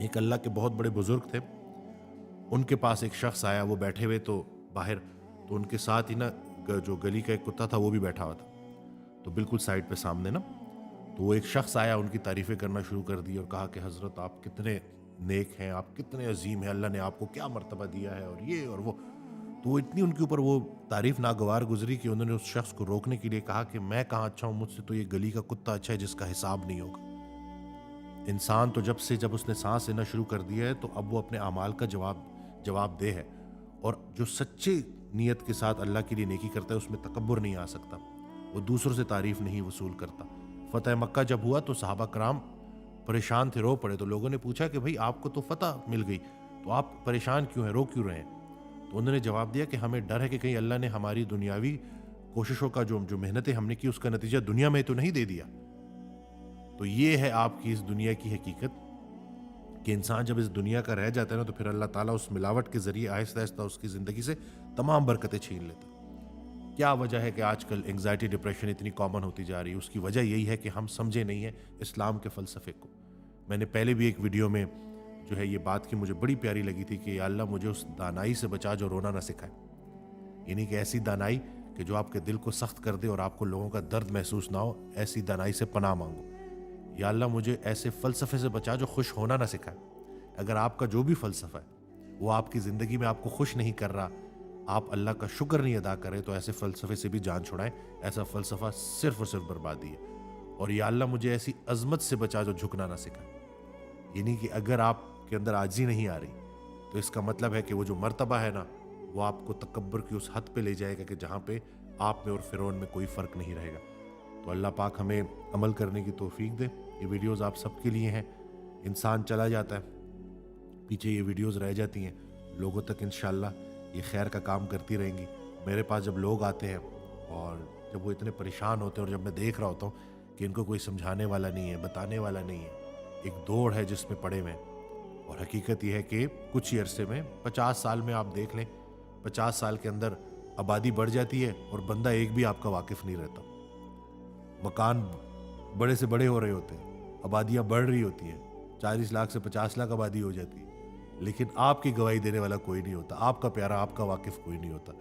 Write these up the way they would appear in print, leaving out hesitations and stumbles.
ایک اللہ کے بہت بڑے بزرگ تھے، ان کے پاس ایک شخص آیا، وہ بیٹھے ہوئے تو باہر، تو ان کے ساتھ ہی نا جو گلی کا ایک کتا تھا وہ بھی بیٹھا ہوا تھا، تو بالکل سائڈ پہ سامنے نا، تو وہ ایک شخص آیا، ان کی تعریفیں کرنا شروع کر دی اور کہا کہ حضرت آپ کتنے نیک ہیں، آپ کتنے عظیم ہیں، اللہ نے آپ کو کیا مرتبہ دیا ہے اور یہ اور وہ. تو وہ اتنی ان کے اوپر وہ تعریف ناگوار گزری کہ انہوں نے اس شخص کو روکنے کے لیے کہا کہ میں کہاں اچھا ہوں، مجھ سے تو یہ گلی کا کتا اچھا ہے جس کا حساب نہیں ہوگا. انسان تو جب اس نے سانس لینا شروع کر دیا ہے تو اب وہ اپنے اعمال کا جواب دہ ہے، اور جو سچے نیت کے ساتھ اللہ کے لیے نیکی کرتا ہے اس میں تکبر نہیں آ سکتا، وہ دوسروں سے تعریف نہیں وصول کرتا. فتح مکہ جب ہوا تو صحابہ کرام پریشان تھے، رو پڑے. تو لوگوں نے پوچھا کہ بھئی آپ کو تو فتح مل گئی، تو آپ پریشان کیوں ہیں، رو کیوں رہے ہیں؟ تو انہوں نے جواب دیا کہ ہمیں ڈر ہے کہ کہیں اللہ نے ہماری دنیاوی کوششوں کا جو محنتیں ہم نے کی اس کا نتیجہ دنیا میں تو نہیں دے دیا. تو یہ ہے آپ کی اس دنیا کی حقیقت کہ انسان جب اس دنیا کا رہ جاتا ہے نا تو پھر اللہ تعالیٰ اس ملاوٹ کے ذریعے آہستہ آہستہ اس کی زندگی سے تمام برکتیں چھین لیتا. کیا وجہ ہے کہ آج کل انگزائٹی ڈپریشن اتنی کامن ہوتی جا رہی ہے؟ اس کی وجہ یہی ہے کہ ہم سمجھے نہیں ہیں اسلام کے فلسفے کو. میں نے پہلے بھی ایک ویڈیو میں جو ہے یہ بات کی مجھے بڑی پیاری لگی تھی کہ یا اللہ مجھے اس دانائی سے بچا جو رونا نہ سکھائے، یعنی کہ ایسی دانائی کہ جو آپ کے دل کو سخت کر دے اور آپ کو لوگوں کا درد محسوس نہ ہو، ایسی دانائی سے پناہ مانگو. یا اللہ مجھے ایسے فلسفے سے بچا جو خوش ہونا نہ سکھائے. اگر آپ کا جو بھی فلسفہ ہے وہ آپ کی زندگی میں آپ کو خوش نہیں کر رہا، آپ اللہ کا شکر نہیں ادا کریں، تو ایسے فلسفے سے بھی جان چھڑائیں. ایسا فلسفہ صرف اور صرف بربادی ہے. اور یا اللہ مجھے ایسی عظمت سے بچا جو جھکنا نہ سکھائے، یعنی کہ اگر آپ کے اندر عاجزی نہیں آ رہی تو اس کا مطلب ہے کہ وہ جو مرتبہ ہے نا وہ آپ کو تکبر کی اس حد پہ لے جائے گا کہ جہاں پہ آپ میں اور فرعون میں کوئی فرق نہیں رہے گا. تو اللہ پاک ہمیں عمل کرنے کی توفیق دے. یہ ویڈیوز آپ سب کے لیے ہیں. انسان چلا جاتا ہے، پیچھے یہ ویڈیوز رہ جاتی ہیں، لوگوں تک انشاءاللہ یہ خیر کا کام کرتی رہیں گی. میرے پاس جب لوگ آتے ہیں اور جب وہ اتنے پریشان ہوتے ہیں اور جب میں دیکھ رہا ہوتا ہوں کہ ان کو کوئی سمجھانے والا نہیں ہے، بتانے والا نہیں ہے، ایک دوڑ ہے جس میں پڑے ہوئے ہیں. اور حقیقت یہ ہے کہ کچھ ہی عرصے میں 50 سال میں آپ دیکھ لیں، 50 سال کے اندر آبادی بڑھ جاتی ہے اور بندہ ایک بھی آپ کا واقف نہیں رہتا. مکان بڑے سے بڑے ہو رہے ہوتے ہیں، آبادیاں بڑھ رہی ہوتی ہیں، 40 لاکھ سے 50 لاکھ آبادی ہو جاتی ہے، لیکن آپ کی گواہی دینے والا کوئی نہیں ہوتا، آپ کا پیارا، آپ کا واقف کوئی نہیں ہوتا.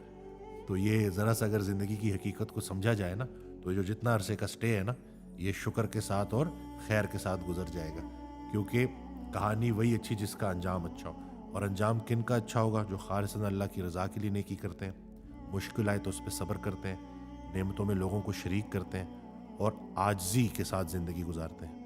تو یہ ذرا سا اگر زندگی کی حقیقت کو سمجھا جائے نا تو جو جتنا عرصے کا سٹے ہے نا یہ شکر کے ساتھ اور خیر کے ساتھ گزر جائے گا. کیونکہ کہانی وہی اچھی جس کا انجام اچھا ہو. اور انجام کن کا اچھا ہوگا؟ جو خالصاً اللہ کی رضا کے لیے نیکی کرتے ہیں، مشکل آئے تو اس پہ صبر کرتے ہیں، نعمتوں میں لوگوں کو شریک کرتے ہیں اور عاجزی کے ساتھ زندگی گزارتے ہیں.